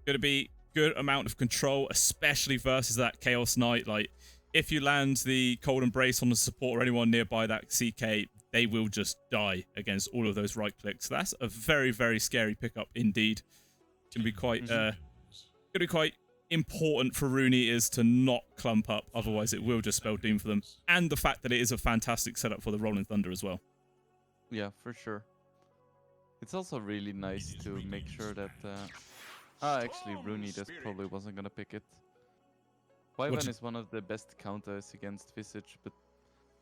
going to be good amount of control, especially versus that Chaos Knight. Like, if you land the Cold Embrace on the support or anyone nearby that CK, they will just die against all of those right clicks. That's a very, very scary pickup indeed. It's going to be quite important for Rune is to not clump up, otherwise it will just spell doom for them. And the fact that it is a fantastic setup for the Rolling Thunder as well. Yeah, for sure. It's also really nice to make sure that... actually, Rune just probably wasn't gonna pick it. Wyvern is one of the best counters against Visage, but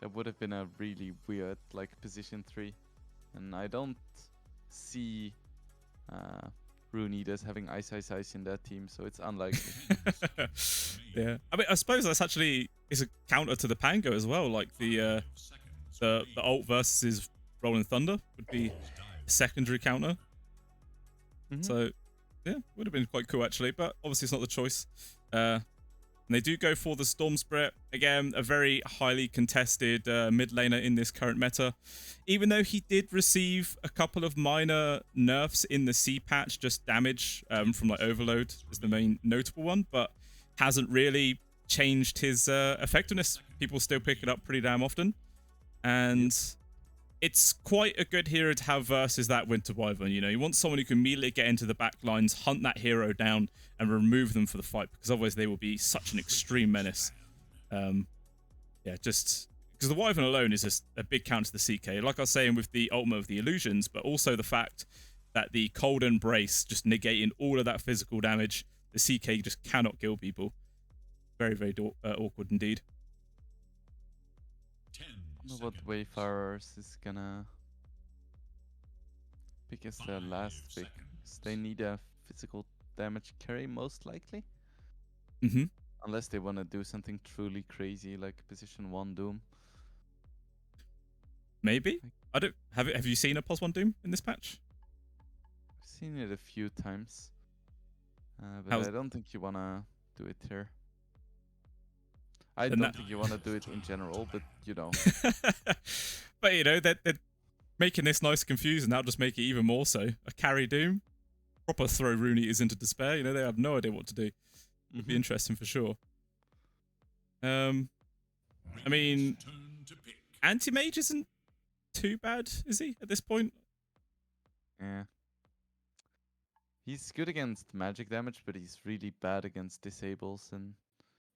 that would have been a really weird, like, position 3. And I don't see Rune as having Ice in their team, so it's unlikely. Yeah, I mean, I suppose that's actually is a counter to the Pango as well. Like the ult versus his Rolling Thunder would be a secondary counter. So yeah, would have been quite cool actually, but obviously it's not the choice. And they do go for the Storm Spirit. Again, a very highly contested mid laner in this current meta. Even though he did receive a couple of minor nerfs in the C patch, just damage from like Overload is the main notable one, but hasn't really changed his effectiveness. People still pick it up pretty damn often. And it's quite a good hero to have versus that Winter Wyvern. You know, you want someone who can immediately get into the back lines, hunt that hero down, and remove them for the fight, because otherwise they will be such an extreme menace. Yeah, just because the Wyvern alone is just a big counter to the CK. Like I was saying with the ultimate of the illusions, but also the fact that the Cold Embrace just negating all of that physical damage, the CK just cannot kill people. Very, very awkward indeed. I don't know what Wayfarers is gonna pick as their last pick. So they need a physical damage carry, most likely. Unless they want to do something truly crazy, like position 1 Doom. Maybe. I don't have you seen a pos 1 Doom in this patch? I've seen it a few times, but I don't think you wanna do it here. I don't think you want to do it in general, but you know. But you know, they're making this nice confusing. That'll just make it even more so. A carry Doom. Proper throw Rune is into despair. You know, they have no idea what to do. It'd be interesting for sure. I mean, Anti-Mage isn't too bad, is he, at this point? Yeah. He's good against magic damage, but he's really bad against disables, and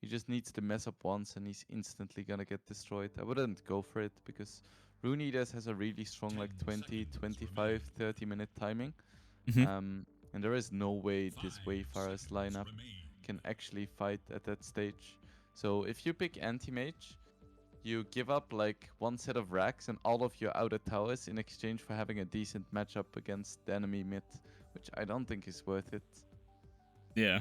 he just needs to mess up once and he's instantly gonna get destroyed. I wouldn't go for it because Rune has a really strong like 20, 25, 30 minute timing. And there is no way this Wayfarers lineup can actually fight at that stage. So if you pick Anti-Mage, you give up like one set of racks and all of your outer towers in exchange for having a decent matchup against the enemy mid, which I don't think is worth it. Yeah.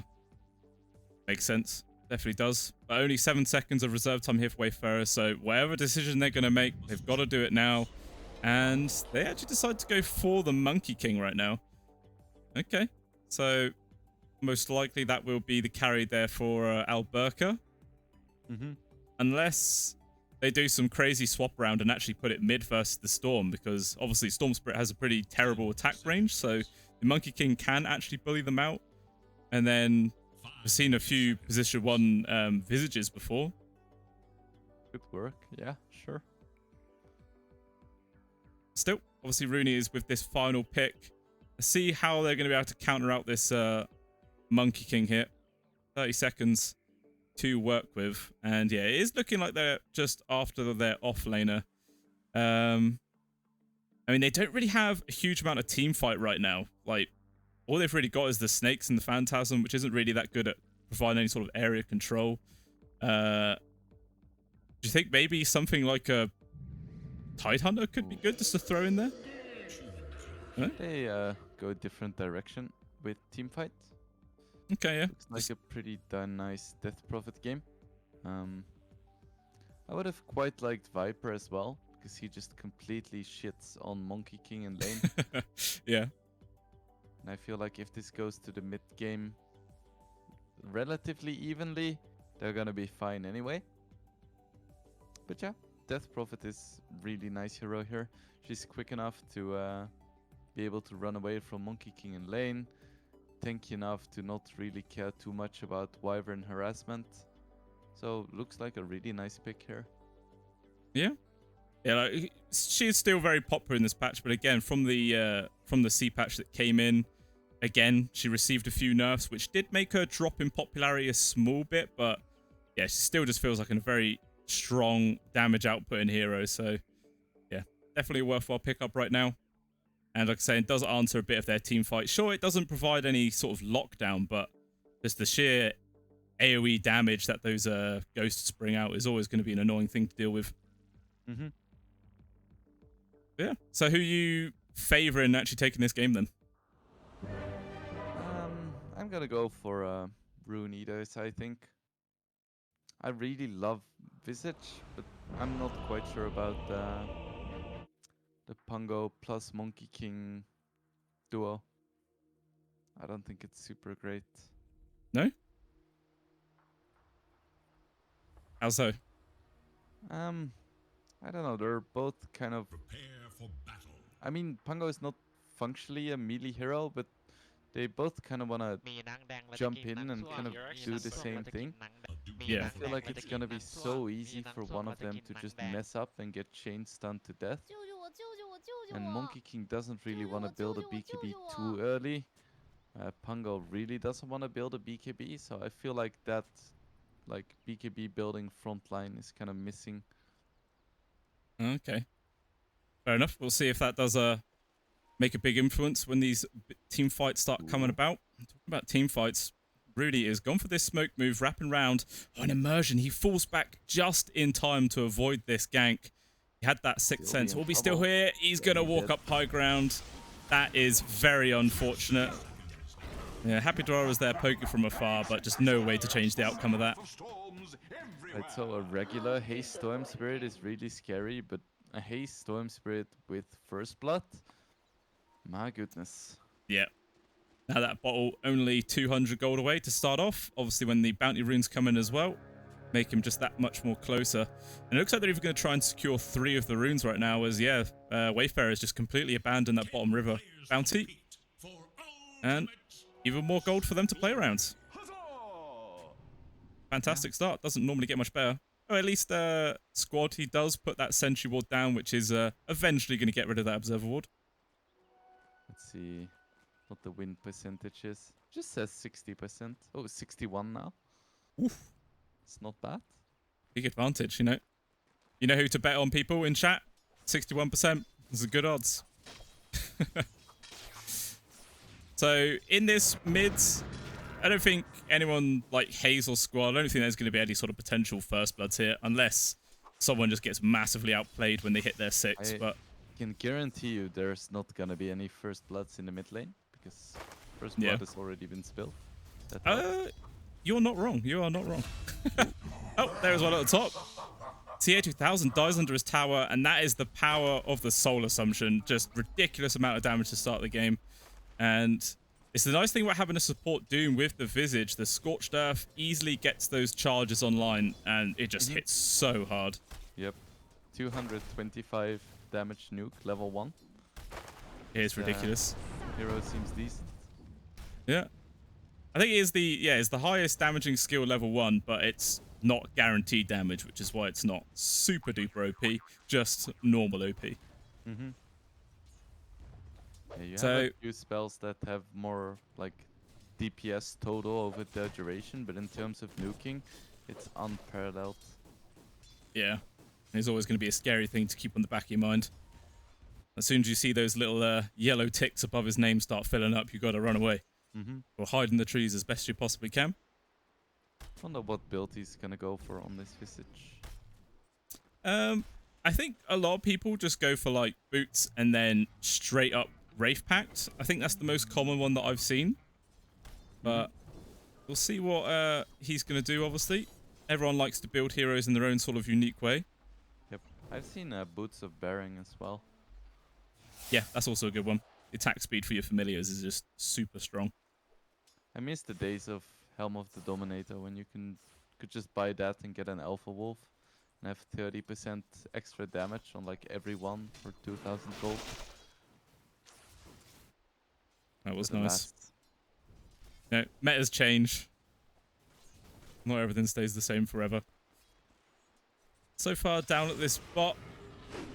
Makes sense. Definitely does. But only 7 seconds of reserve time here for Wayfarers, so whatever decision they're going to make, they've got to do it now. And they actually decide to go for the Monkey King right now. Okay. So most likely that will be the carry there for Alberca. Unless they do some crazy swap around and actually put it mid versus the Storm, because obviously Storm Spirit has a pretty terrible attack range, so the Monkey King can actually bully them out. And then we've seen a few position 1 Visages before. Good work, yeah, sure. Still, obviously Rune is with this final pick. Let's see how they're going to be able to counter out this Monkey King here. 30 seconds to work with. And yeah, it is looking like they're just after their offlaner. I mean, they don't really have a huge amount of team fight right now. Like, all they've really got is the Snakes and the Phantasm, which isn't really that good at providing any sort of area control. Do you think maybe something like a Tidehunter could be good just to throw in there? Huh? They go a different direction with teamfight. Okay, yeah. Looks like a pretty darn nice Death Prophet game. I would have quite liked Viper as well, because he just completely shits on Monkey King and lane. Yeah. And I feel like if this goes to the mid game relatively evenly, they're gonna be fine anyway. But yeah, Death Prophet is really nice hero here. She's quick enough to be able to run away from Monkey King in lane, tanky enough to not really care too much about Wyvern harassment. So looks like a really nice pick here. Yeah. Yeah, like, she is still very popular in this patch, but again, from the C patch that came in, again, she received a few nerfs, which did make her drop in popularity a small bit, but yeah, she still just feels like a very strong damage outputting hero. So yeah, definitely a worthwhile pickup right now. And like I say, it does answer a bit of their team fight. Sure, it doesn't provide any sort of lockdown, but just the sheer AoE damage that those ghosts bring out is always going to be an annoying thing to deal with. Mm-hmm. Yeah. So who you favoring actually taking this game then? I'm gonna go for Rune, I think. I really love Visage, but I'm not quite sure about the Pungo plus Monkey King duo. I don't think it's super great. No? How so? I don't know. They're both kind of. Prepare for battle. I mean, Pungo is not functionally a melee hero, but they both kind of want to jump in and kind of do the same thing. Yeah. I feel like it's gonna be so easy for one of them to just mess up and get chain stunned to death. And Monkey King doesn't really want to build a BKB too early. Pungo really doesn't want to build a BKB, so I feel like that, like BKB building front line is kind of missing. Okay. Fair enough. We'll see if that does make a big influence when these team fights start coming about. Talking about team fights, Rudy is gone for this smoke move, wrapping round. Oh, an immersion. He falls back just in time to avoid this gank. He had that sixth sense. Will be still here. He's going to walk up high ground. That is very unfortunate. Yeah, Happy Dora was there poking from afar, but just no way to change the outcome of that. Right, so a regular Haste Storm Spirit is really scary, but a Haste Storm Spirit with First Blood? My goodness. Yeah. Now that bottle only 200 gold away to start off. Obviously, when the bounty runes come in as well, make him just that much more closer. And it looks like they're even going to try and secure 3 of the runes right now, as yeah, Wayfarers just completely abandoned that bottom river bounty. And even more gold for them to play around. Fantastic start. Doesn't normally get much better. Oh, at least Squad, he does put that sentry ward down, which is eventually going to get rid of that observer ward. Let's see what the win percentage is. Just says 60%. Oh, 61 now. Oof. It's not bad. Big advantage, you know. You know who to bet on, people in chat? 61%. Those are good odds. So in this mids, I don't think anyone like Haze or Squad, I don't think there's going to be any sort of potential first bloods here, unless someone just gets massively outplayed when they hit their 6. But I can guarantee you there's not going to be any first bloods in the mid lane, because first blood has already been spilled. You're not wrong. You are not wrong. Oh, there's one at the top. TA2000 dies under his tower, and that is the power of the Soul Assumption. Just ridiculous amount of damage to start the game. And it's the nice thing about having a support Doom with the Visage. The Scorched Earth easily gets those charges online, and it just hits so hard. Yep. 225 damage nuke, level 1. It's ridiculous. Hero seems decent. Yeah. I think it is it's the highest damaging skill level 1, but it's not guaranteed damage, which is why it's not super duper OP, just normal OP. Mm-hmm. Yeah, you So, have a few spells that have more like DPS total over their duration, but in terms of nuking, it's unparalleled. Yeah. It's always going to be a scary thing to keep on the back of your mind. As soon as you see those little yellow ticks above his name start filling up, you got to run away. Or hide in the trees as best you possibly can. Wonder what build he's gonna go for on this Visage. I think a lot of people just go for like boots and then straight up Wraith Pact. I think that's the most common one that I've seen. But we'll see what he's gonna do, obviously. Everyone likes to build heroes in their own sort of unique way. Yep. I've seen Boots of Bearing as well. Yeah, that's also a good one. The attack speed for your familiars is just super strong. I miss the days of Helm of the Dominator when you could just buy that and get an Alpha Wolf and have 30% extra damage on like every one for 2,000 gold. That was nice. You know, metas change. Not everything stays the same forever. So far down at this bot,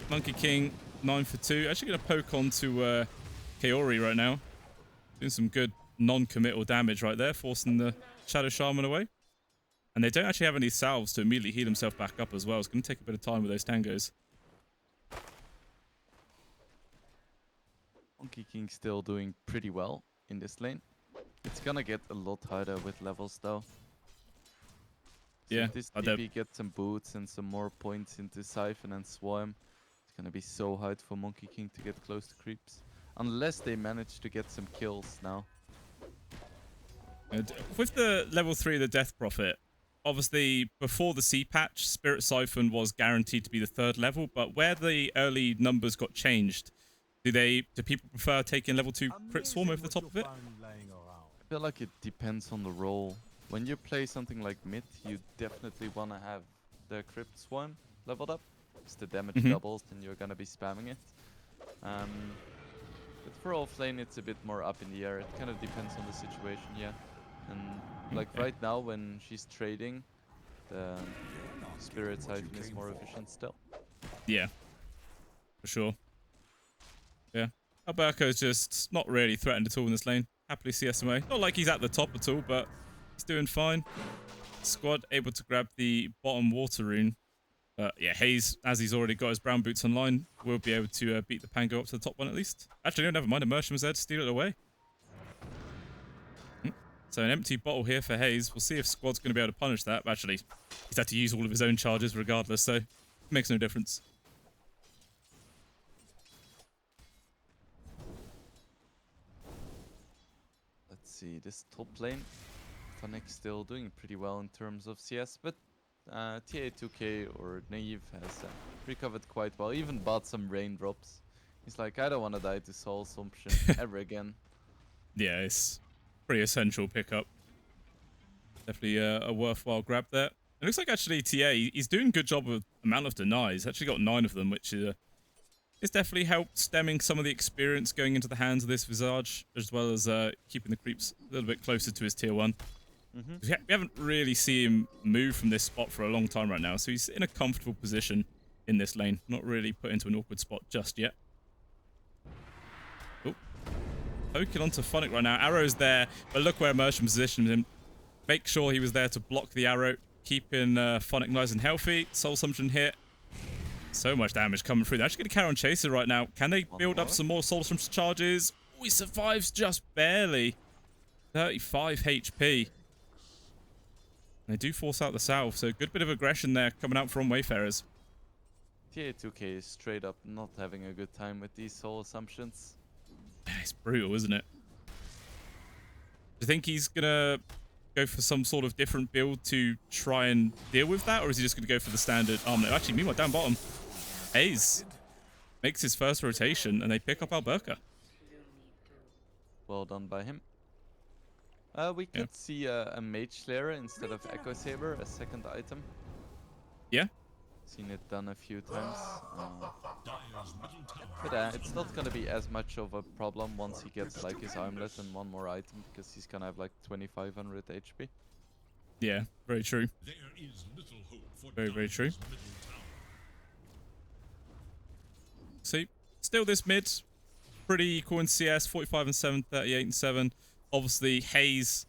Monkey King 9 for 2. Actually going to poke on to Kaori right now. Doing some good non-committal damage right there, forcing the Shadow Shaman away. And they don't actually have any salves to immediately heal himself back up as well. It's going to take a bit of time with those tangos. Monkey King still doing pretty well in this lane. It's gonna get a lot harder with levels though. So Yeah, if this DP gets some boots and some more points into Siphon and Swarm, it's gonna be so hard for Monkey King to get close to creeps. Unless they manage to get some kills now. With the level 3 of the Death Prophet, obviously before the C patch, Spirit Siphon was guaranteed to be the 3rd level, but where the early numbers got changed, do people prefer taking level 2 Crit Swarm over the top of it? I feel like it depends on the role. When you play something like mid, you definitely want to have the Crypt Swarm leveled up. Because the damage doubles and you're going to be spamming it. But for off lane, it's a bit more up in the air. It kind of depends on the situation, yeah. And like right now, when she's trading, the Spirit Siphon is more efficient still. Yeah, for sure. Yeah, Alberco's just not really threatened at all in this lane. Happily CSMA. Not like he's at the top at all, but he's doing fine. Squad able to grab the bottom water rune. Yeah, Hayes, as he's already got his brown boots online, will be able to beat the Pango up to the top one at least. Actually, no, never mind. Immersion was there to steal it away. So an empty bottle here for Hayes. We'll see if Squad's going to be able to punish that. Actually, he's had to use all of his own charges regardless, so it makes no difference. Let's see, this top lane, Fnatic still doing pretty well in terms of CS, but TA2K or Naive has recovered quite well, even bought some raindrops. He's like, I don't want to die to Soul Assumption ever again. Yeah, it's pretty essential pickup. Definitely a worthwhile grab there. It looks like actually TA, he's doing a good job with amount of denies. Actually got 9 of them, which it's definitely helped stemming some of the experience going into the hands of this Visage, as well as keeping the creeps a little bit closer to his tier 1. We haven't really seen him move from this spot for a long time right now, so he's in a comfortable position in this lane. Not really put into an awkward spot just yet. Oh, poking onto Phonic right now. Arrow's there, but look where Immersion positioned him. Make sure he was there to block the arrow, keeping Phonic nice and healthy. Soul Assumption hit. So much damage coming through. They're actually going to carry on Chaser right now. Can they build up some more Soul Assumption charges? Oh, he survives just barely. 35 HP. They do force out the salve, so good bit of aggression there coming out from Wayfarers. TA2K is straight up not having a good time with these Soul Assumptions. It's brutal, isn't it? Do you think he's going to go for some sort of different build to try and deal with that, or is he just going to go for the standard armor? Actually, meanwhile, down bottom, Hayes makes his first rotation, and they pick up Alberca. Well done by him. We could see a Mage Slayer instead of Echo Saber, a second item. Yeah. Seen it done a few times. But it's not going to be as much of a problem once he gets like his armlet and one more item, because he's going to have like 2500 HP. Yeah, very true. Very, very true. See, still this mid, pretty equal in CS, 45 and 7, 38 and 7. Obviously, Hayes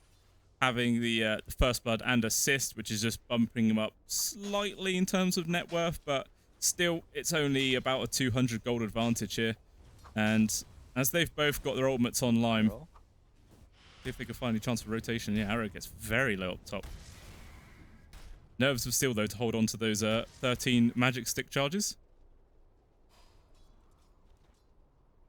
having the first blood and assist, which is just bumping him up slightly in terms of net worth, but still, it's only about a 200 gold advantage here. And as they've both got their ultimates online, see if they can find any chance for rotation. Yeah, Arrow gets very low up top. Nerves of Steel, though, to hold on to those 13 magic stick charges.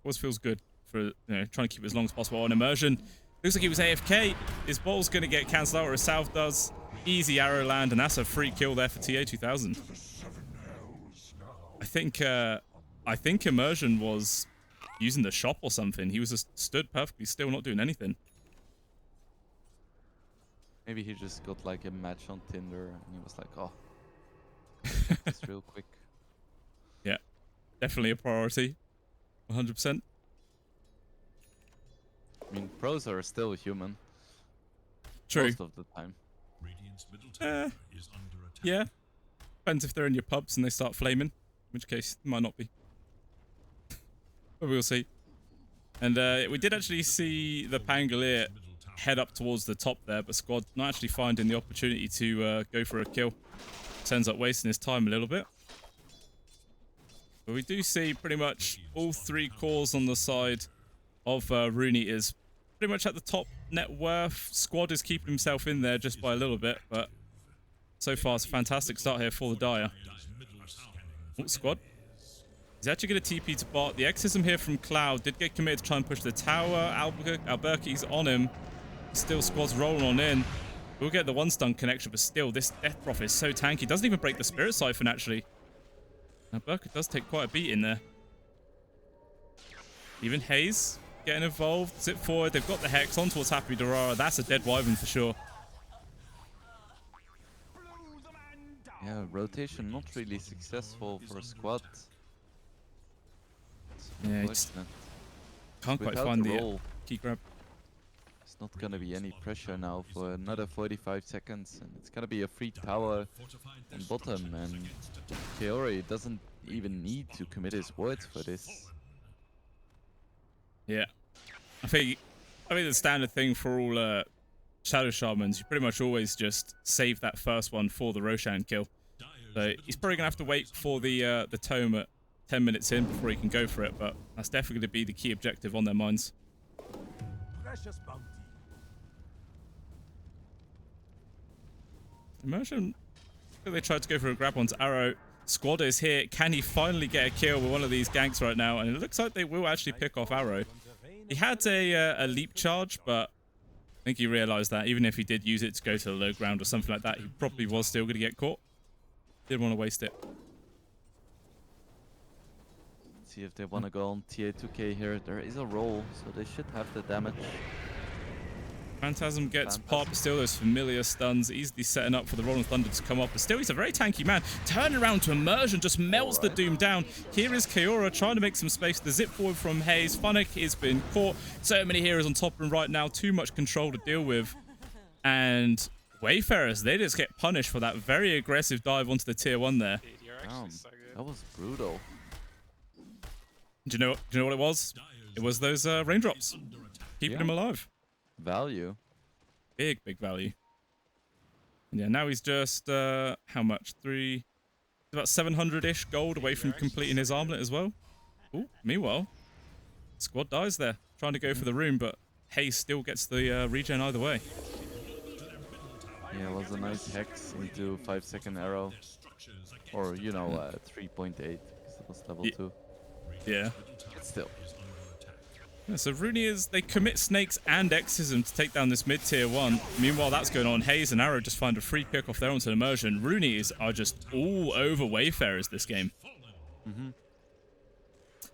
Always feels good for trying to keep it as long as possible on Immersion. Looks like he was AFK. His ball's going to get cancelled out, or his salve does. Easy arrow land, and that's a free kill there for TA2000. I think Immersion was using the shop or something. He was just stood perfectly still, not doing anything. Maybe he just got like a match on Tinder, and he was like, oh, just real quick. Yeah, definitely a priority. 100%. I mean, pros are still human. True. Most of the time. Yeah. Depends if they're in your pubs and they start flaming. In which case, it might not be. But we'll see. And we did actually see the Pangolier head up towards the top there, but Squad not actually finding the opportunity to go for a kill. Ends up wasting his time a little bit. But we do see pretty much all 3 cores on the side of Rune is pretty much at the top net worth. Squad is keeping himself in there just by a little bit, but so far it's a fantastic start here for the Dire. Oh, Squad. He's actually going to TP to bot. The Exism here from Cloud did get committed to try and push the tower. Alberke's on him. Still Squad's rolling on in. We'll get the 1-stun connection, but still, this Death Prophet is so tanky. Doesn't even break the Spirit Siphon, actually. Now, Alberke does take quite a beat in there. Even Hayes getting involved. Zip forward. They've got the Hex on towards Happy Durara. That's a dead Wyvern for sure. Yeah, rotation not really successful for Squad. Yeah, it's can't quite find the key grab. There's not gonna be any pressure now for another 45 seconds, and it's gonna be a free tower on bottom, and Kaori doesn't even need to commit his words for this. Yeah, I think the standard thing for all Shadow Shamans, you pretty much always just save that first one for the Roshan kill. So he's probably gonna have to wait for the tome at 10 minutes in before he can go for it, but that's definitely going to be the key objective on their minds. Imagine they tried to go for a grab onto Arrow. Squad is here. Can he finally get a kill with one of these ganks right now? And it looks like they will actually pick off Arrow. He had a leap charge, but I think he realized that even if he did use it to go to the low ground or something like that, he probably was still going to get caught. Didn't want to waste it. See if they want to go on TA2K here. There is a roll, so they should have the damage. Phantasm gets popped. Still those familiar stuns easily setting up for the Rolling Thunder to come up. But still, he's a very tanky man. Turn around to Immersion, just melts the Doom down. Here is Kaora trying to make some space. The zip forward from Hayes. Funnick has been caught. So many heroes on top of him right now. Too much control to deal with. And Wayfarers, they just get punished for that very aggressive dive onto the tier 1 there. That was brutal. Do you know what it was? It was those raindrops. Keeping him alive. Value. Big value. And yeah, now he's just, how much? About 700-ish gold away from completing his armlet as well. Ooh, meanwhile, Squad dies there. Trying to go for the rune, but Hayes still gets the regen either way. Yeah, it was a nice hex into 5-second arrow. Or, 3.8, because it was level 2. Yeah. But still. Yeah, so Rune they commit Snakes and Exism to take down this mid-tier 1. Meanwhile, that's going on. Hayes and Arrow just find a free pick off their onto Immersion. Rune's are just all over Wayfarers this game.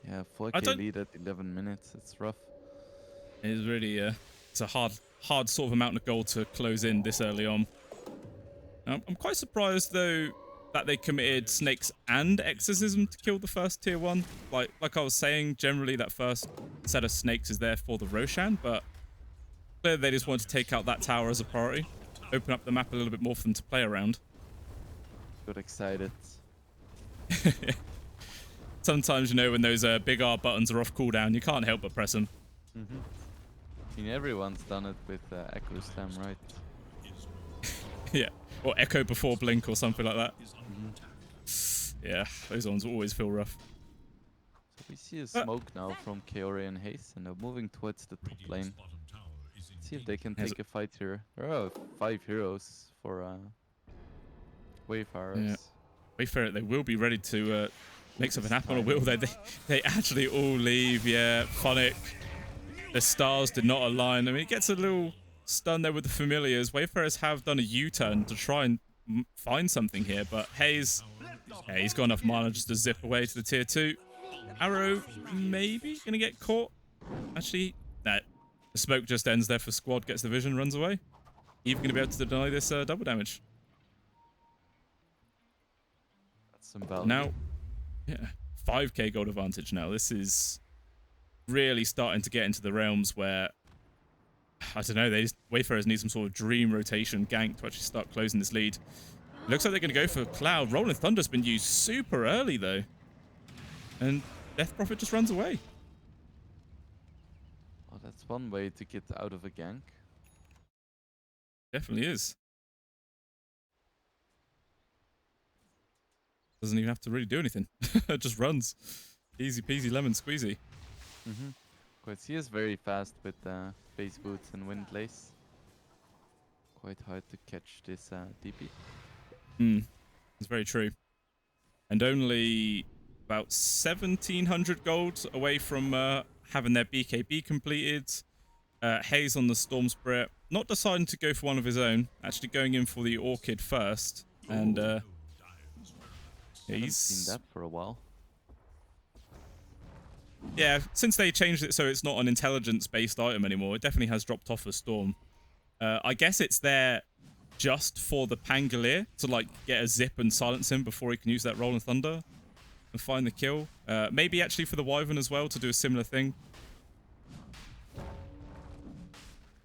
Yeah, 4k lead at 11 minutes. It's rough. It is really, it's a hard sort of amount of gold to close in this early on. I'm quite surprised, though, that they committed Snakes and Exorcism to kill the first tier 1. Like I was saying, generally that first set of Snakes is there for the Roshan, but clearly they just wanted to take out that tower as a priority. Open up the map a little bit more for them to play around. Got excited. Sometimes, when those big R buttons are off cooldown, you can't help but press them. I mean, everyone's done it with Echo Slam, right? Yeah, or Echo before Blink or something like that. Yeah, those ones always feel rough. So we see a smoke now from Kaori and Hayes, and they're moving towards the top lane. Let's see if they can take a fight here. There are 5 heroes for Wayfarers. Yeah. Wayfarer, they will be ready to make something happen, or will they? They actually all leave, yeah. Funnick, the stars did not align. I mean, it gets a little stunned there with the familiars. Wayfarers have done a U-turn to try and find something here, but Hayes, yeah, he's got enough mana just to zip away to the tier 2. Arrow maybe gonna get caught. Actually, no. The smoke just ends there for Squad, gets the vision, runs away. Even gonna be able to deny this double damage. That's some value. Now, yeah, 5k gold advantage now. This is really starting to get into the realms where I don't know. Wayfarers need some sort of dream rotation gank to actually start closing this lead. It looks like they're going to go for Cloud. Rolling Thunder's been used super early though, and Death Prophet just runs away. Oh, that's one way to get out of a gank. Definitely is. Doesn't even have to really do anything. It just runs. Easy peasy lemon squeezy. Quite, he is very fast with base boots and wind lace. Quite hard to catch this DP. It's very true. And only about 1,700 gold away from having their BKB completed. Hayes on the Storm Spirit, not deciding to go for one of his own, actually going in for the Orchid first. And Haven't seen that for a while. Yeah, since they changed it so it's not an intelligence-based item anymore, it definitely has dropped off a Storm. I guess it's there just for the Pangolier to like get a zip and silence him before he can use that Rolling Thunder and find the kill. Maybe actually for the Wyvern as well to do a similar thing.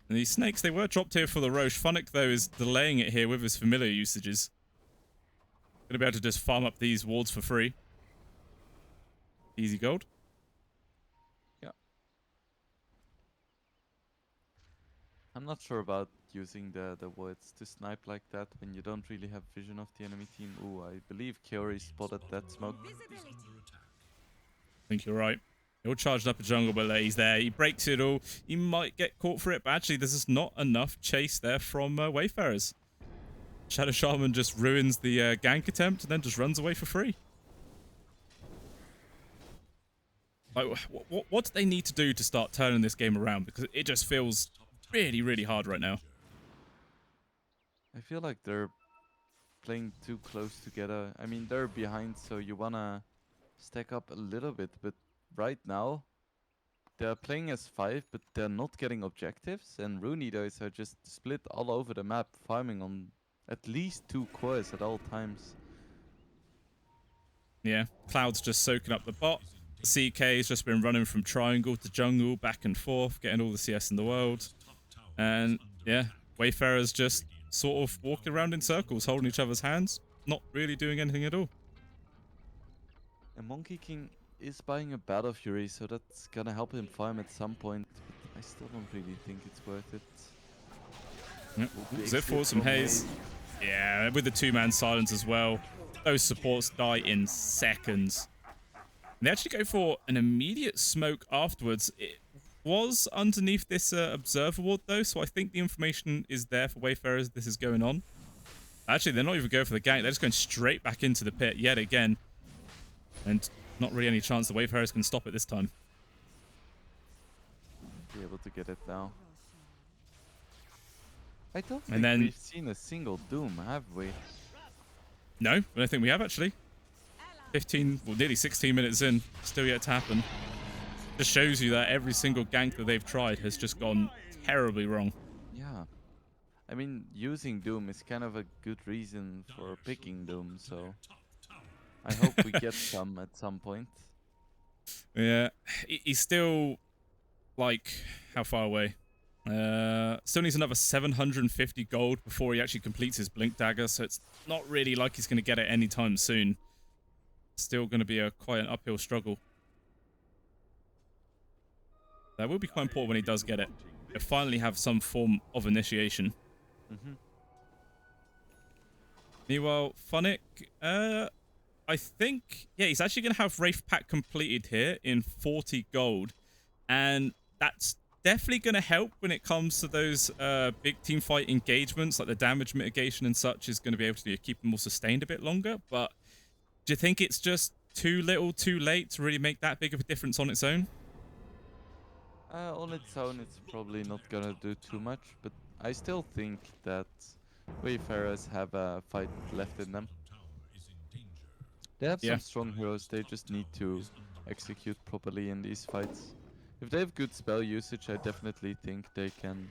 And these snakes, they were dropped here for the Roche. Funnick, though, is delaying it here with his familiar usages. Gonna be able to just farm up these wards for free. Easy gold. Yeah. I'm not sure about using the wards to snipe like that when you don't really have vision of the enemy team. Ooh, I believe Kiori spotted that smoke. I think you're right. He'll charge up a jungle, but he's there. He breaks it all. He might get caught for it, but actually there's just not enough chase there from Wayfarers. Shadow Shaman just ruins the gank attempt and then just runs away for free. Like, what do they need to do to start turning this game around? Because it just feels really, really hard right now. I feel like they're playing too close together. I mean, they're behind, so you wanna stack up a little bit, but right now they're playing as 5, but they're not getting objectives, and Rune Eaters are just split all over the map, farming on at least 2 cores at all times. Yeah, Cloud's just soaking up the bot. CK's just been running from triangle to jungle, back and forth, getting all the CS in the world. And yeah, Wayfarers just sort of walking around in circles, holding each other's hands, not really doing anything at all. And Monkey King is buying a Battle Fury, so that's gonna help him farm at some point, but I still don't really think it's worth it. Yep. Zip for some haze. Yeah, with the 2-man silence as well. Those supports die in seconds. And they actually go for an immediate smoke afterwards. It was underneath this observer ward though, so I think the information is there for Wayfarers this is going on. Actually, they're not even going for the gank. They're just going straight back into the pit yet again. And not really any chance the Wayfarers can stop it this time. Be able to get it now. I don't And think then we've seen a single Doom, have we? No, I don't think we have actually. 15, well, nearly 16 minutes in, still yet to happen. Just shows you that every single gank that they've tried has just gone terribly wrong. Yeah. I mean, using Doom is kind of a good reason for picking Doom, so I hope we get some at some point. Yeah, he's still, like, how far away? Still needs another 750 gold before he actually completes his Blink Dagger, so it's not really like he's going to get it anytime soon. Still going to be quite an uphill struggle. That will be quite important when he does get it. He'll finally have some form of initiation. Meanwhile, Funnick, I think, yeah, he's actually going to have Wraith Pack completed here in 40 gold. And that's definitely going to help when it comes to those big team fight engagements, like the damage mitigation and such is going to be able to keep them more sustained a bit longer. But do you think it's just too little, too late to really make that big of a difference on its own? On its own, it's probably not gonna do too much, but I still think that Wayfarers have a fight left in them. They have some strong heroes, they just need to execute properly in these fights. If they have good spell usage, I definitely think they can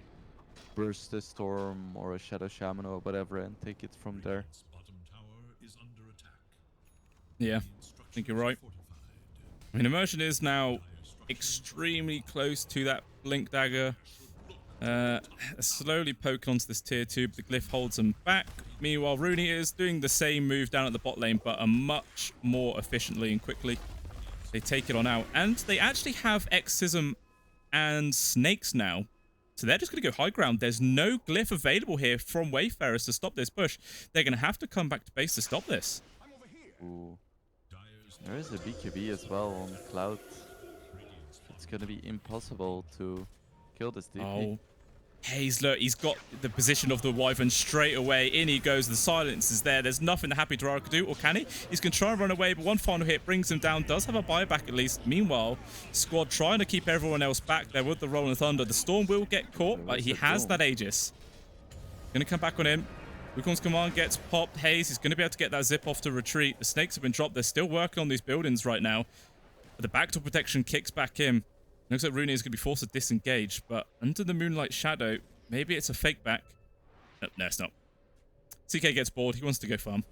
burst a Storm or a Shadow Shaman or whatever and take it from there. Yeah, I think you're right. I mean, Immersion is now extremely close to that Blink Dagger. Slowly poking onto this tier 2, but the glyph holds them back. Meanwhile, Rune is doing the same move down at the bot lane, but a much more efficiently and quickly. They take it on out, and they actually have Exorcism and Snakes now. So they're just going to go high ground. There's no glyph available here from Wayfarers to stop this push. They're going to have to come back to base to stop this. Ooh. There is a BKB as well on Cloud. It's going to be impossible to kill this DP. Oh. Hayes, look, he's got the position of the Wyvern straight away. In he goes. The silence is there. There's nothing the Happy Durara can do, or can he? He's going to try and run away, but one final hit brings him down. Does have a buyback at least. Meanwhile, squad trying to keep everyone else back there with the Rolling Thunder. The Storm will get caught, but he has that Aegis. Going to come back on him. Wukong's command gets popped. Hayes is going to be able to get that zip off to retreat. The Snakes have been dropped. They're still working on these buildings right now. But the backdoor protection kicks back in. Looks like Rune is going to be forced to disengage, but under the Moonlight Shadow, maybe it's a fake back. No, it's not. CK gets bored. He wants to go farm.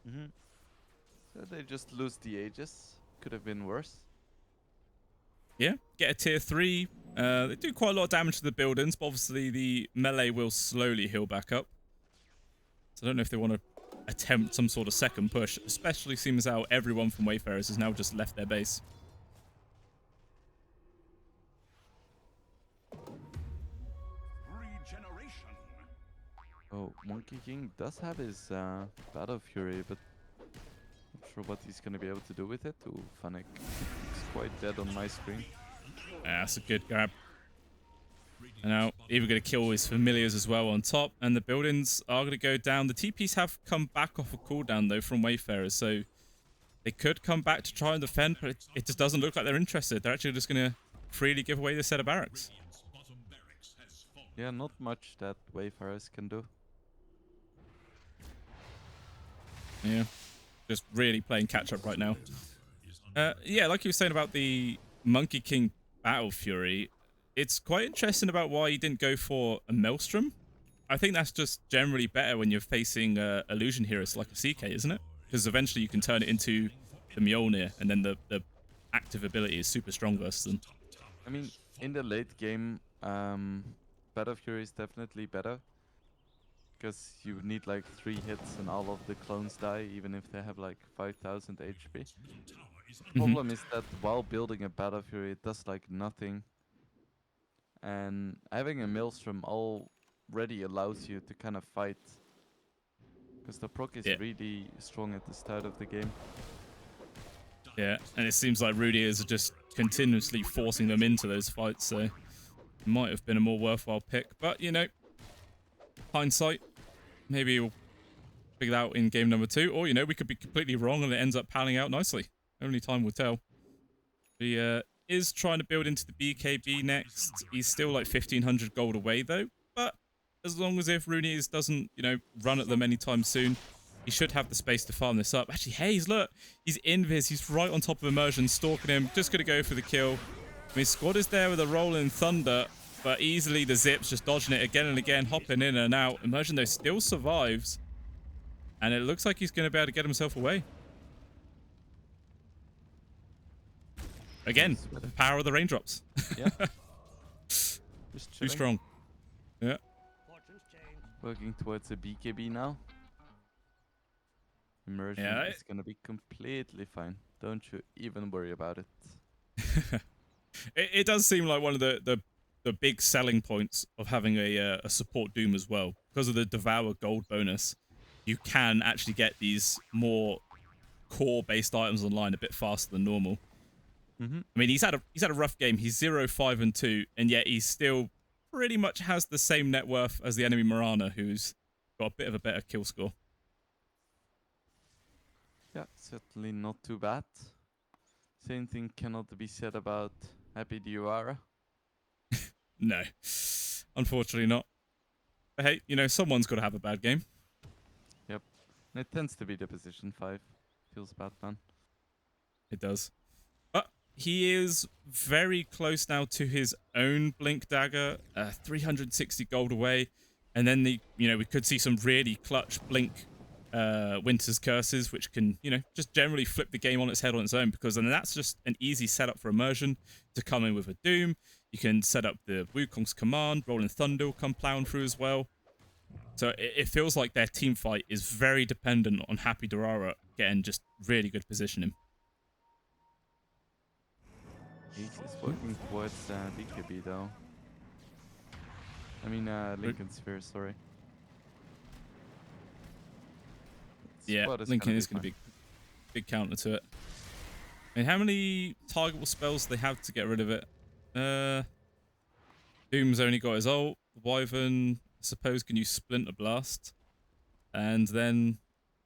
So they just lose the Aegis. Could have been worse. Yeah, get a tier 3. They do quite a lot of damage to the buildings, but obviously the melee will slowly heal back up. So I don't know if they want to attempt some sort of second push, especially seems how everyone from Wayfarers has now just left their base. Oh, Monkey King does have his Battle Fury, but not sure what he's going to be able to do with it. Ooh, Fennec is quite dead on my screen. Yeah, that's a good grab. And now, either going to kill his familiars as well on top, and the buildings are going to go down. The TPs have come back off a cooldown, though, from Wayfarers, so they could come back to try and defend, but it just doesn't look like they're interested. They're actually just going to freely give away this set of barracks. Yeah, not much that Wayfarers can do. Yeah, just really playing catch-up right now. Yeah, like you were saying about the Monkey King Battle Fury, it's quite interesting about why he didn't go for a Maelstrom. I think that's just generally better when you're facing illusion heroes like a CK, isn't it? Because eventually you can turn it into the Mjolnir, and then the active ability is super strong versus them. I mean, in the late game, Battle Fury is definitely better. Because you need like 3 hits and all of the clones die, even if they have like 5000 HP. The problem is that while building a Battle Fury, it does like nothing. And having a Maelstrom already allows you to kind of fight. Because the proc is really strong at the start of the game. Yeah, and it seems like Rudy is just continuously forcing them into those fights, so it might have been a more worthwhile pick. But, you know, hindsight, maybe he'll figure that out in game number 2, or, you know, we could be completely wrong and it ends up panning out nicely. Only time will tell. He is trying to build into the BKB next. He's still like 1500 gold away, though, but as long as if Rune doesn't, you know, run at them anytime soon, he should have the space to farm this up. Actually, Hayes, look, he's invis. He's right on top of Immersion, stalking him. Just going to go for the kill. I mean, squad is there with a Rolling Thunder, but easily the Zips just dodging it again and again, hopping in and out. Immersion, though, still survives, and it looks like he's going to be able to get himself away. Again, the power of the raindrops. Yeah. Just Too strong. Yeah. Working towards a BKB now. Immersion is going to be completely fine. Don't you even worry about it. It does seem like one of the big selling points of having a support Doom as well. Because of the Devour gold bonus, you can actually get these more core-based items online a bit faster than normal. I mean, he's had a rough game. He's 0-5-2, and yet he still pretty much has the same net worth as the enemy Mirana, who's got a bit of a better kill score. Yeah, certainly not too bad. Same thing cannot be said about Happy Durara. No, unfortunately not. But hey, you know, someone's got to have a bad game. Yep. And it tends to be the position 5. Feels bad, man. It does. But he is very close now to his own Blink Dagger, 360 gold away. And then we could see some really clutch Blink Winter's Curses, which can, you know, just generally flip the game on its head on its own, because then that's just an easy setup for Immersion to come in with a Doom. You can set up the Wukong's command. Rolling Thunder will come plowing through as well. So it feels like their team fight is very dependent on Happy Durara getting just really good positioning. He's working towards BKB though. I mean, Lincoln Sphere, sorry. Yeah, Lincoln is going to be a big counter to it. I mean, how many targetable spells do they have to get rid of it? Doom's only got his ult. Wyvern, I suppose, can use Splinter Blast. And then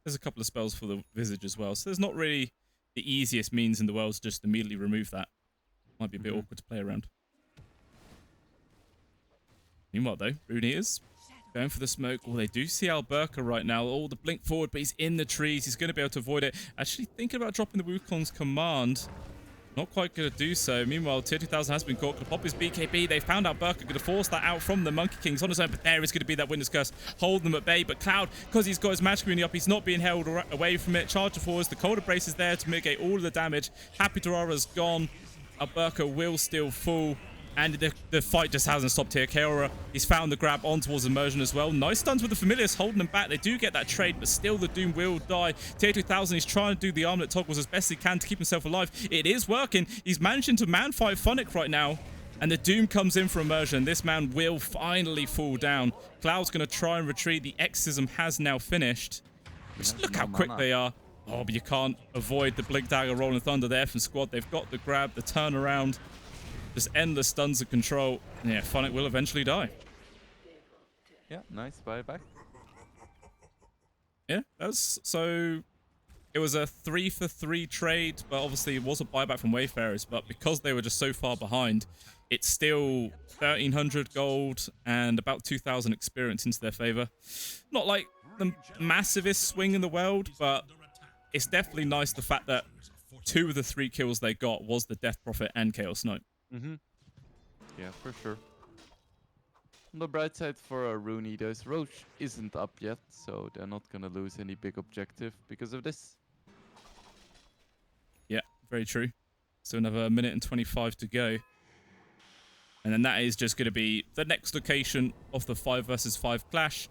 there's a couple of spells for the Visage as well. So there's not really the easiest means in the world to just immediately remove that. Might be a bit awkward to play around. Meanwhile, though, Rune is going for the smoke. Oh, they do see Alberca right now. Oh, the blink forward, but he's in the trees. He's going to be able to avoid it. Actually thinking about dropping the Wukong's command. Not quite going to do so. Meanwhile, Tier 2000 has been caught. Going to pop his BKB. They found Alberca. Going to force that out from the Monkey Kings on his own. But there is going to be that Winter's Curse. Hold them at bay. But Cloud, because he's got his magic community up, he's not being held away from it. Charger forwards. The Cold Embrace is there to mitigate all of the damage. Happy Durara's gone. Alberca will still fall. And the fight just hasn't stopped here. Kaora, he's found the grab on towards Immersion as well. Nice stuns with the Familiars holding them back. They do get that trade, but still the Doom will die. Tier 2000, he's trying to do the armlet toggles as best he can to keep himself alive. It is working. He's managing to man-fight Phonic right now. And the Doom comes in for Immersion. This man will finally fall down. Cloud's going to try and retreat. The Exorcism has now finished. Just look how quick they are. Oh, but you can't avoid the Blink Dagger Rolling Thunder there from Squad. They've got the grab, the turnaround. Just endless stuns of control. Yeah, Phonic will eventually die. Yeah, nice buyback. Yeah, so it was a 3-for-3 trade, but obviously it was a buyback from Wayfarers. But because they were just so far behind, it's still 1,300 gold and about 2,000 experience into their favor. Not like the massivest swing in the world, but it's definitely nice the fact that 2 of the 3 kills they got was the Death Prophet and Chaos Knight. Yeah, for sure. On the bright side for Rune Eaters, Roche isn't up yet, so they're not gonna lose any big objective because of this. Yeah, very true. So another minute and 25 to go. And then that is just going to be the next location of the 5 versus 5 clash.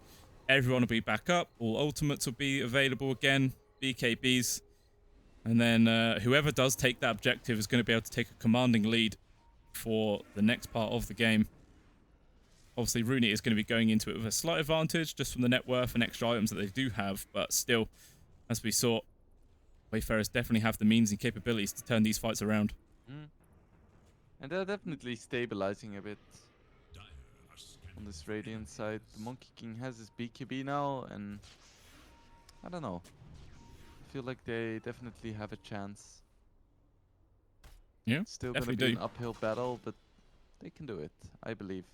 Everyone will be back up. All ultimates will be available again. BKBs. And then whoever does take that objective is going to be able to take a commanding lead for the next part of the game. Obviously, Rune is going to be going into it with a slight advantage just from the net worth and extra items that they do have. But still, as we saw, Wayfarers definitely have the means and capabilities to turn these fights around. And they're definitely stabilizing a bit on this Radiant side. The Monkey King has his BKB now, and I don't know. I feel like they definitely have a chance. Yeah, it's still going to be an uphill battle, but they can do it, I believe.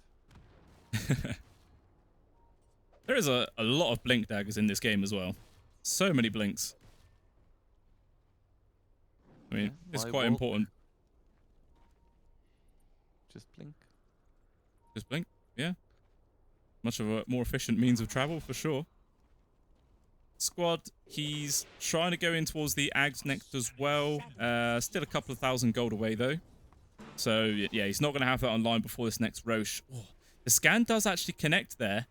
There is a lot of blink daggers in this game as well. So many blinks. I mean, it's quite important. Just blink. Just blink, yeah. Much of a more efficient means of travel, for sure. Squad, he's trying to go in towards the Ags next as well. Still a couple of thousand gold away, though. So, yeah, he's not going to have that online before this next Roche. Oh, the scan does actually connect there.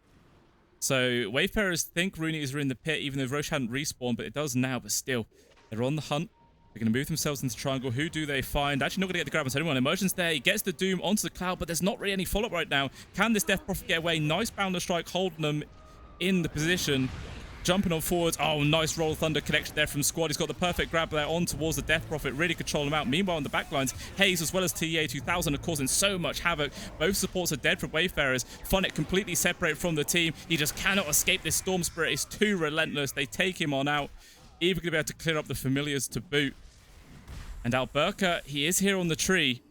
So, Wayfarers think Runies are in the pit, even though Roche hadn't respawned, but it does now. But still, they're on the hunt. They're going to move themselves into triangle. Who do they find? Actually, not going to get the grab on anyone. Immersion's there. He gets the Doom onto the Cloud, but there's not really any follow-up right now. Can this Death Prophet get away? Nice Boundless Strike holding them in the position. Jumping on forwards. Oh, nice Roll Thunder connection there from Squad. He's got the perfect grab there on towards the Death Prophet. Really control him out. Meanwhile, on the backlines, Hayes as well as TEA 2000 are causing so much havoc. Both supports are dead from Wayfarers. Phonic completely separated from the team. He just cannot escape this Storm Spirit. It's too relentless. They take him on out. Even going to be able to clear up the Familiars to boot. And Alberca, he is here on the tree.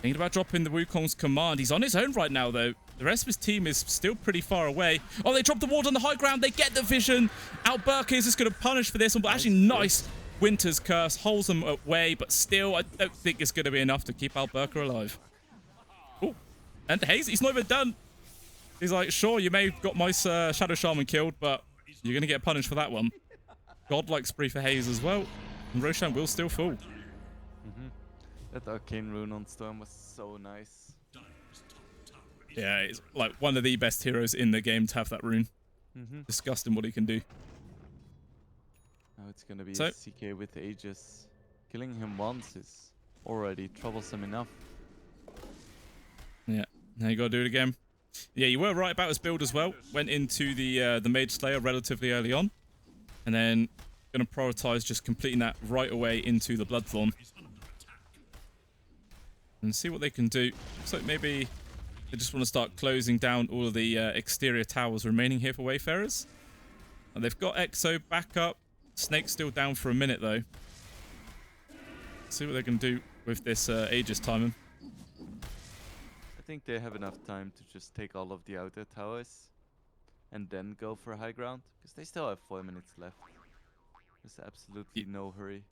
Thinking about dropping the Wukong's command. He's on his own right now, though. The rest of his team is still pretty far away. Oh, they dropped the ward on the high ground. They get the vision. Alberca is just going to punish for this one. But actually, nice Winter's Curse holds them away. But still, I don't think it's going to be enough to keep Alberca alive. Oh, and Hayes, he's not even done. He's like, sure, you may have got my Shadow Shaman killed, but you're going to get punished for that one. Godlike spree for Hayes as well. And Roshan will still fall. That Arcane Rune on Storm was so nice. Yeah, it's like one of the best heroes in the game to have that rune. Mm-hmm. Disgusting what he can do. Now it's gonna be So- a CK with Aegis. Killing him once is already troublesome enough. Yeah, now you gotta do it again. Yeah, you were right about his build as well. Went into the Mage Slayer relatively early on. And then gonna prioritize just completing that right away into the Bloodthorn. And see what they can do. Looks like maybe they just want to start closing down all of the exterior towers remaining here for Wayfarers. And they've got Exo back up. Snake's still down for a minute though. See what they can do with this Aegis timing. I think they have enough time to just take all of the outer towers and then go for high ground, because they still have 4 minutes left. There's absolutely no hurry.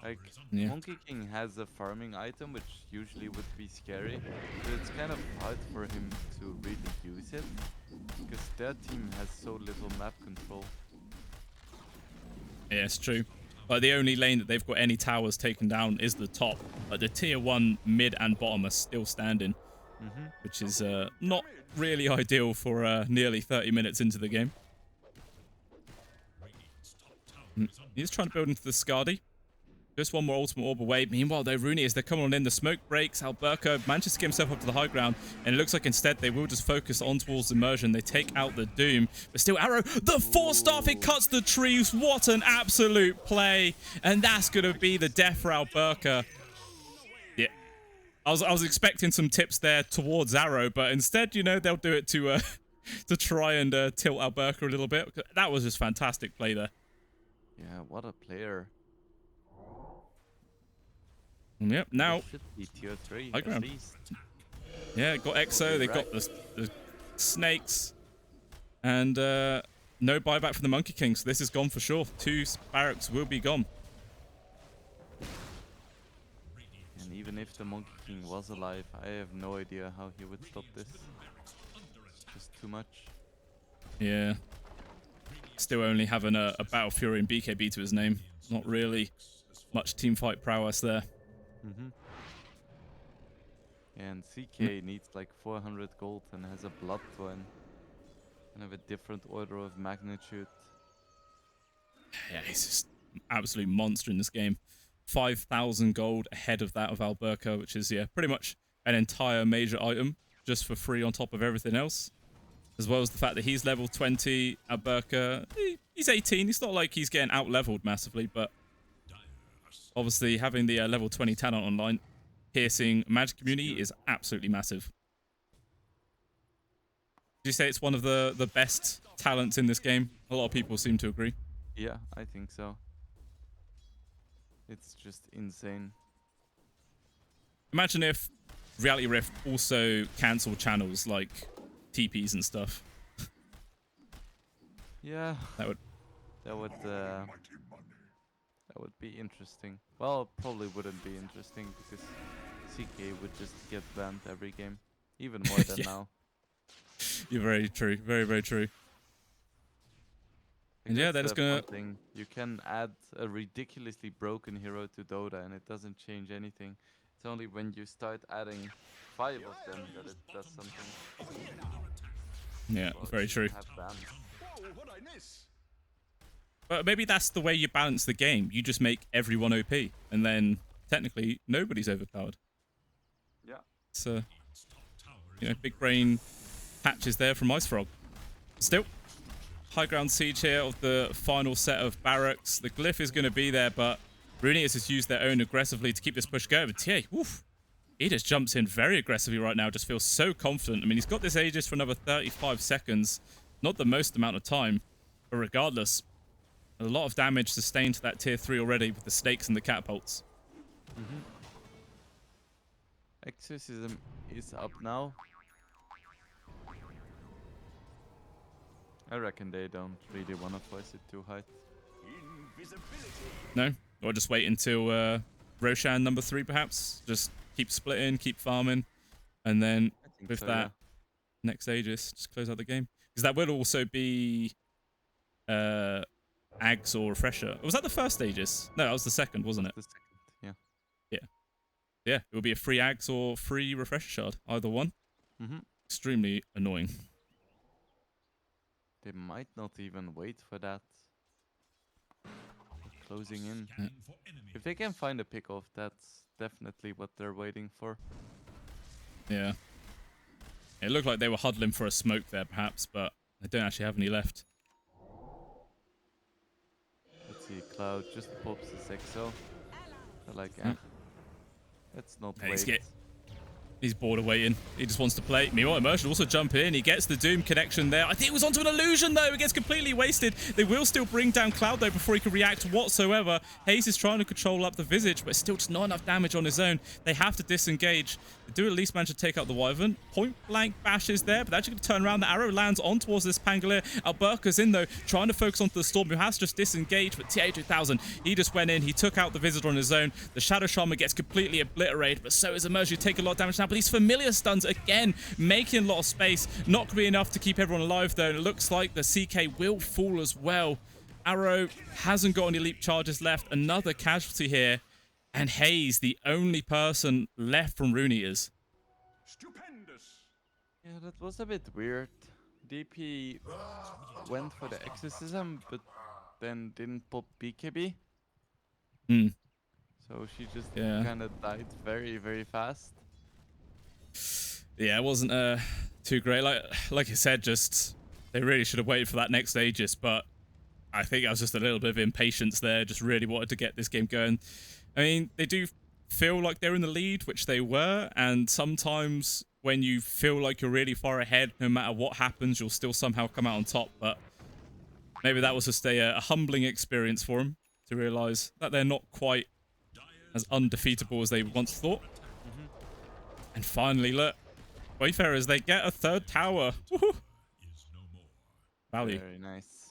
Like, Yeah. Monkey King has a farming item, which usually would be scary, but it's kind of hard for him to really use it, because their team has so little map control. Yeah, it's true. But the only lane that they've got any towers taken down is the top. Like the tier 1 mid and bottom are still standing, which is not really ideal for nearly 30 minutes into the game. He's trying to build into the Skadi. Just one more ultimate orb away. Meanwhile, though, Rune, as they're coming on in, the smoke breaks. Alberca manages to get himself up to the high ground, and it looks like instead they will just focus on towards immersion. They take out the Doom, but still Arrow, the force staff, it cuts the trees. What an absolute play, and that's going to be the death for Alberca. Yeah, I was expecting some tips there towards Arrow, but instead, you know, they'll do it to to try and tilt Alberca a little bit. That was just fantastic play there. Yeah, what a player. Yep, now It should be tier 3 high at ground. least. Yeah, got Exo, they got the snakes, and no buyback from the Monkey King, so this is gone for sure. 2 barracks will be gone. And even if the Monkey King was alive, I have no idea how he would stop this. It's just too much. Yeah. Still only having a Battle Fury and BKB to his name. Not really much teamfight prowess there. And CK needs like 400 gold and has a Bloodthorn. And have a different order of magnitude. Yeah, he's just an absolute monster in this game. 5,000 gold ahead of that of Alberca, which is, yeah, pretty much an entire major item just for free on top of everything else. As well as the fact that he's level 20, Alberca, he's 18. It's not like he's getting out-leveled massively, but obviously having the level 20 talent online, piercing magic community is absolutely massive. Did you say it's one of the best talents in this game? A lot of people seem to agree. Yeah, I think so. It's just insane. Imagine if Reality Rift also cancelled channels like TPs and stuff. Yeah, That would... that would be interesting. Well, it probably wouldn't be interesting because CK would just get banned every game, even more than Yeah. now. You're very true. Very, very true. And yeah, that is the gonna... fun thing. You can add a ridiculously broken hero to Dota and it doesn't change anything. It's only when you start adding 5 of them that it does something. Yeah, Well, it very true. shouldn't have bans. But maybe that's the way you balance the game. You just make everyone OP, and then technically nobody's overpowered. Yeah. So, you know, big brain patches there from Ice Frog. Still, high ground siege here of the final set of barracks. The glyph is going to be there, but Rune has just used their own aggressively to keep this push going. But TA, woof, he just jumps in very aggressively right now. Just feels so confident. I mean, he's got this Aegis for another 35 seconds. Not the most amount of time, but regardless, a lot of damage sustained to that tier 3 already with the snakes and the catapults. Exorcism is up now. I reckon they don't really want to force it too high. No? Or just wait until Roshan number 3 perhaps? Just keep splitting, keep farming, and then I think with so, that next Aegis, just close out the game. Because that will also be Ags or Refresher. Was that the first Aegis? No, that was the second, wasn't it? The second, yeah. Yeah. Yeah, it will be a free Ags or free Refresher Shard, either one. Extremely annoying. They might not even wait for that. They're closing in. Yeah. If they can find a pick-off, that's definitely what they're waiting for. Yeah. It looked like they were huddling for a smoke there, perhaps, but they don't actually have any left. Let's see, Cloud just pops his EXO. They're like, let's not wait. He's bored of waiting. He just wants to play. Meanwhile, Immersion also jump in. He gets the Doom connection there. I think it was onto an illusion, though. It gets completely wasted. They will still bring down Cloud, though, before he can react whatsoever. Hayes is trying to control up the Visage, but still just not enough damage on his own. They have to disengage. They do at least manage to take out the Wyvern. Point blank bashes there, but they're actually going to turn around. The arrow lands on towards this Pangolier. Alberca's in, though, trying to focus onto the Storm, who has just disengaged, but TA2000, he just went in. He took out the Visitor on his own. The Shadow Shaman gets completely obliterated, but so is Immersion. Take a lot of damage now, but these familiar stuns again, making a lot of space. Not going to be enough to keep everyone alive, though. And it looks like the CK will fall as well. Arrow hasn't got any leap charges left. Another casualty here. And Hayes, the only person left from Rune Eaters. Stupendous. Yeah, that was a bit weird. DP went for the exorcism, but then didn't pop BKB. So she just kind of died very, very fast. Yeah, it wasn't too great. Like I said, just they really should have waited for that next Aegis, but I think I was just a little bit of impatience there. Just really wanted to get this game going. I mean, they do feel like they're in the lead, which they were, and sometimes when you feel like you're really far ahead, no matter what happens, you'll still somehow come out on top. But maybe that was just a humbling experience for them to realize that they're not quite as undefeatable as they once thought. And finally, look, Wayfarers, they get a third tower. Value. Very nice.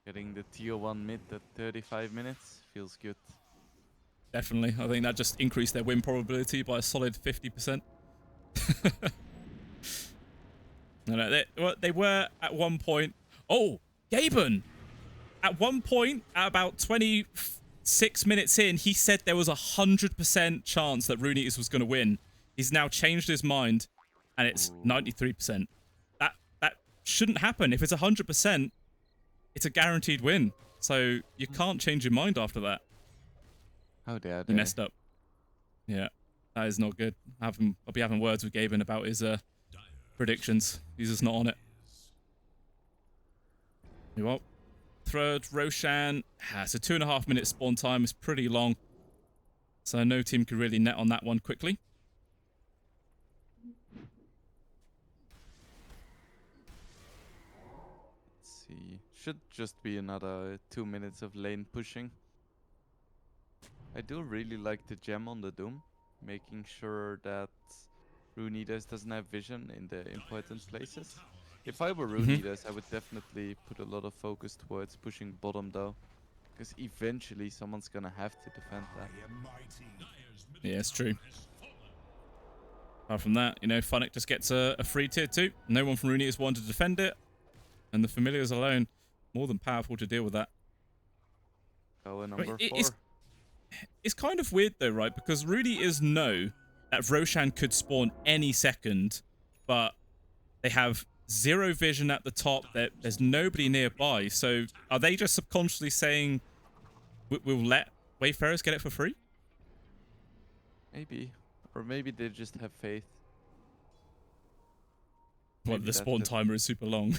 Getting the tier 1 mid at 35 minutes feels good. Definitely. I think that just increased their win probability by a solid 50%. No, they were at one point. Oh, Gaben! At one point, at about 26 minutes in, he said there was a 100% chance that Rune Eaters was going to win. He's now changed his mind, and it's 93%. That shouldn't happen. If it's 100%, it's a guaranteed win. So you can't change your mind after that. How dare they? Messed up. Yeah, that is not good. I'll be having words with Gaben about his predictions. He's just not on it. You what? Third, Roshan. So 2.5 minutes spawn time is pretty long. So no team could really net on that one quickly. Let's see. Should just be another 2 minutes of lane pushing. I do really like the gem on the Doom, making sure that Rune Eaters doesn't have vision in the important places. If I were Rune Eaters, I would definitely put a lot of focus towards pushing bottom though, because eventually someone's gonna have to defend that. Yeah, it's true. Apart from that, you know, Funnick just gets a free tier 2. No one from Rune Eaters wanted to defend it, and the familiars alone, more than powerful to deal with that. Tower number 4. It's kind of weird though, right? Because Rune Eaters know that Roshan could spawn any second, but they have 0 vision at the top. There's nobody nearby. So are they just subconsciously saying we'll let Wayfarers get it for free? Maybe. Or maybe they just have faith. Well, the spawn timer is super long.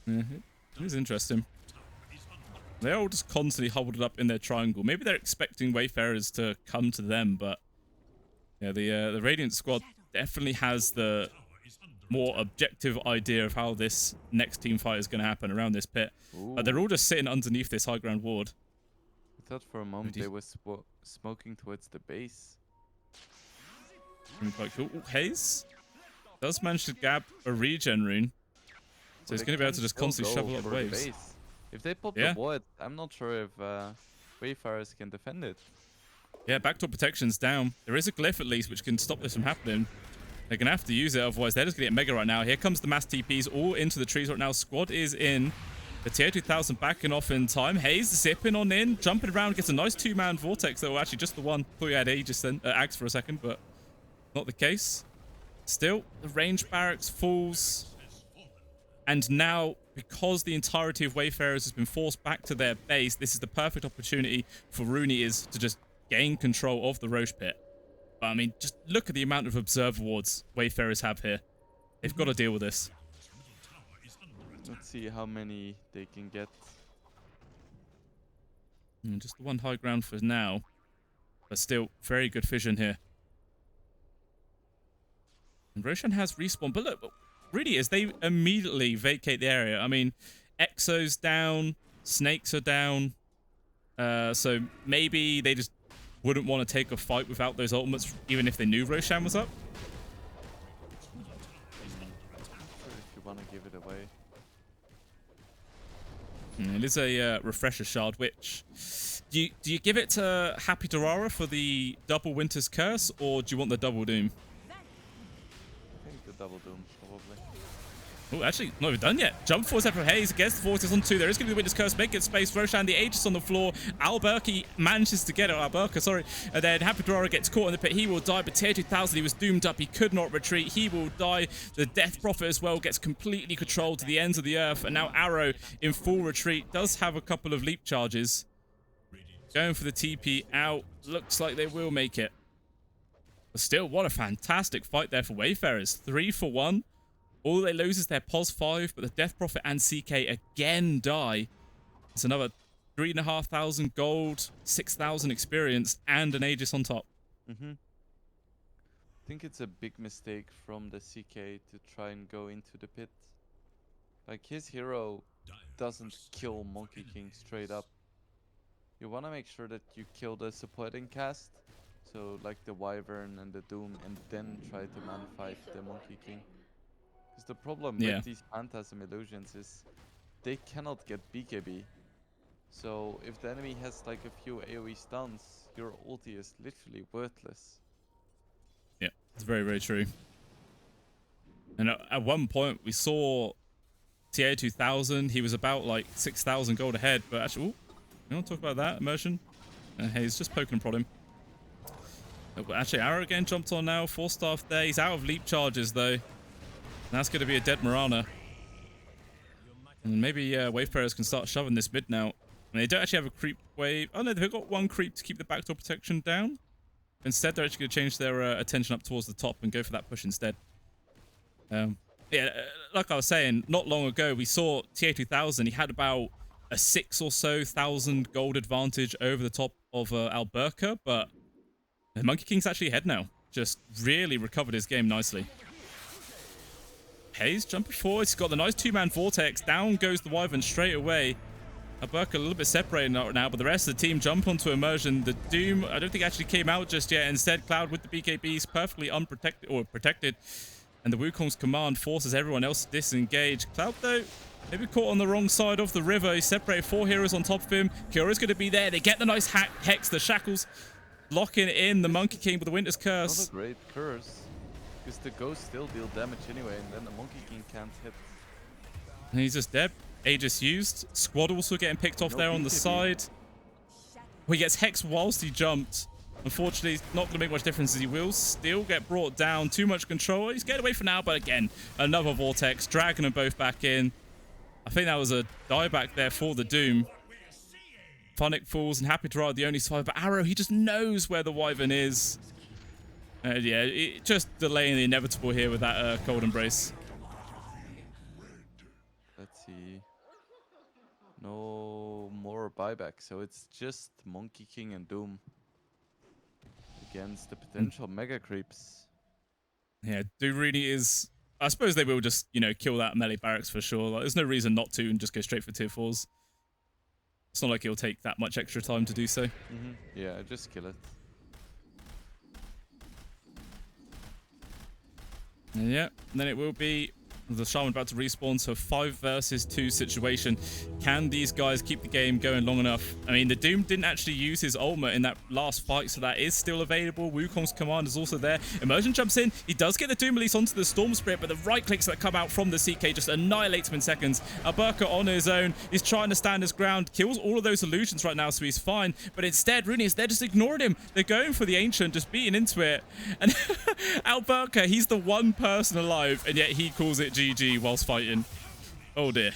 It is interesting. They're all just constantly huddled up in their triangle. Maybe they're expecting Wayfarers to come to them, but yeah, the Radiant squad definitely has the more objective idea of how this next team fight is going to happen around this pit. But they're all just sitting underneath this high ground ward. I thought for a moment they were smoking towards the base. Quite cool. Ooh, Hayes does manage to grab a regen rune. So he's going to be able to just constantly shovel up waves. If they pop the ward, I'm not sure if Wayfarers can defend it. Yeah, backdoor protection's down. There is a glyph at least which can stop this from happening. They're going to have to use it, otherwise they're just going to get mega right now. Here comes the mass TPs all into the trees right now. Squad is in. The tier 2000 backing off in time. Hayes zipping on in, jumping around, gets a nice 2-man vortex. Though actually just the one. Thought you had Aegis then, Axe for a second, but not the case. Still, the range barracks falls. And now, because the entirety of Wayfarers has been forced back to their base, this is the perfect opportunity for Rune is to just gain control of the Roche pit. But I mean, just look at the amount of observer wards Wayfarers have here. They've got to deal with this. Let's see how many they can get. Just the one high ground for now. But still, very good vision here. And Roshan has respawn. But look, really, as they immediately vacate the area, I mean, Exo's down, Snakes are down. So maybe they just wouldn't want to take a fight without those ultimates, even if they knew Roshan was up. If you want to give it away. It is a refresher shard, which do you give it to Happy Durara for the double Winter's Curse, or do you want the double Doom? I think the double Doom, probably. Oh, actually, not even done yet. Jump force from Hayes against the Vortex on 2. There is going to be the Winter's Curse, making space. Roshan, the Aegis on the floor. Alberki manages to get it. Alberka, sorry. And then Happy Durara gets caught in the pit. He will die, but tier 2000, he was doomed up. He could not retreat. He will die. The Death Prophet as well gets completely controlled to the ends of the earth. And now Arrow in full retreat does have a couple of leap charges. Going for the TP out. Looks like they will make it. But still, what a fantastic fight there for Wayfarers. 3 for 1. All they lose is their POS 5, but the Death Prophet and CK again die. It's another 3,500 gold, 6,000 experience, and an Aegis on top. I think it's a big mistake from the CK to try and go into the pit. Like, his hero doesn't kill Monkey King straight up. You want to make sure that you kill the supporting cast, so like the Wyvern and the Doom, and then try to man-fight the Monkey King. Because the problem with these Phantasm Illusions is they cannot get BKB. So if the enemy has like a few AoE stuns, your ulti is literally worthless. Yeah, it's very, very true. And at one point we saw TA 2000, he was about like 6,000 gold ahead, but actually, ooh, you want to talk about that, immersion? Hey, he's just poking and prodding. Actually, Arrow again jumped on now, 4-star there. He's out of leap charges though. And that's going to be a dead Mirana. And maybe Wayfarers can start shoving this mid now. And they don't actually have a creep wave. Oh no, they've got one creep to keep the backdoor protection down. Instead, they're actually going to change their attention up towards the top and go for that push instead. Yeah, like I was saying, not long ago, we saw TA 2000. He had about a 6,000 or so gold advantage over the top of Alberka, but the Monkey King's actually ahead now. Just really recovered his game nicely. Hayes jumping forward. He's got the nice 2-man vortex. Down goes the Wyvern straight away. Alberka a little bit separated now, but the rest of the team jump onto immersion. The Doom, I don't think actually came out just yet. Instead, Cloud with the BKBs perfectly unprotected or protected. And the Wukong's command forces everyone else to disengage. Cloud, though, maybe caught on the wrong side of the river. He's separated 4 heroes on top of him. Kyora's going to be there. They get the nice hex, the shackles, locking in the Monkey King with the Winter's Curse. Not a great curse. Because the ghosts still deal damage anyway, and then the Monkey King can't hit. And he's just dead. Aegis used. Squad also getting picked off there on the side. Well, he gets hexed whilst he jumped. Unfortunately, it's not going to make much difference as he will still get brought down. Too much control. He's getting away for now, but again, another Vortex. Dragging them both back in. I think that was a dieback there for the Doom. Phonic falls and Happy Durara the only survivor. But Arrow, he just knows where the Wyvern is. Yeah, just delaying the inevitable here with that Cold Embrace. Let's see. No more buyback, so it's just Monkey King and Doom against the potential mega creeps. Yeah, Doom really is... I suppose they will just, you know, kill that melee barracks for sure. Like, there's no reason not to and just go straight for tier 4s. It's not like it'll take that much extra time to do so. Yeah, just kill it. Yeah, and then it will be The Shaman about to respawn, so 5 versus 2 situation. Can these guys keep the game going long enough? I mean, the Doom didn't actually use his ultimate in that last fight, so that is still available. Wukong's command is also there. Immersion jumps in. He does get the Doom release onto the Storm Spirit, but the right clicks that come out from the CK just annihilates him in seconds. Alberca on his own. He's trying to stand his ground, kills all of those illusions right now, so he's fine. But instead, Rune is there just ignoring him. They're going for the Ancient, just beating into it. And Alberca, he's the one person alive, and yet he calls it GG whilst fighting. Oh dear.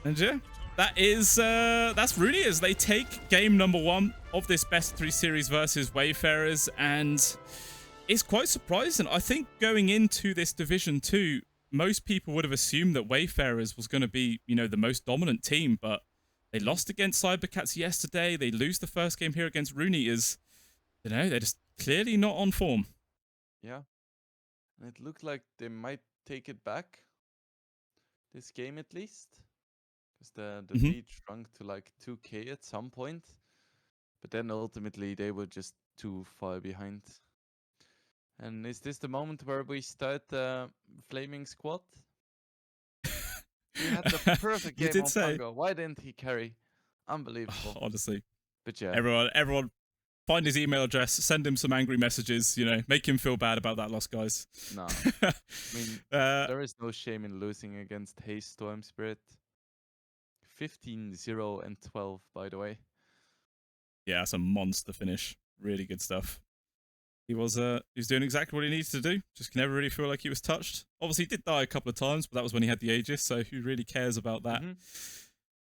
And yeah, that's Rune as they take game number 1 of this best of 3 series versus Wayfarers, and it's quite surprising. I think going into this Division 2, most people would have assumed that Wayfarers was going to be, you know, the most dominant team, but they lost against Cybercats yesterday. They lose the first game here against Rune. Is, you know, they're just clearly not on form. Yeah. And it looked like they might take it back this game at least. Because the lead shrunk to like 2k at some point. But then ultimately they were just too far behind. And is this the moment where we start Flaming Squad? He had the perfect game on Pango. Why didn't he carry? Unbelievable. Honestly. But yeah. Everyone find his email address, send him some angry messages, you know, make him feel bad about that loss, guys. No. I mean, there is no shame in losing against Haze Storm Spirit. 15, 0, and 12, by the way. Yeah, that's a monster finish. Really good stuff. He was doing exactly what he needed to do. Just never really feel like he was touched. Obviously, he did die a couple of times, but that was when he had the Aegis, so who really cares about that?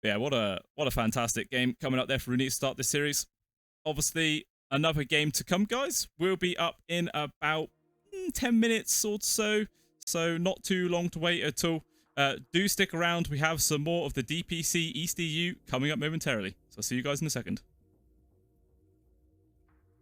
Yeah, what a fantastic game coming up there for Rune to start this series. Obviously, another game to come, guys. We'll be up in about 10 minutes or so not too long to wait at all. Do stick around. We have some more of the DPC East EU coming up momentarily. So I'll see you guys in a second.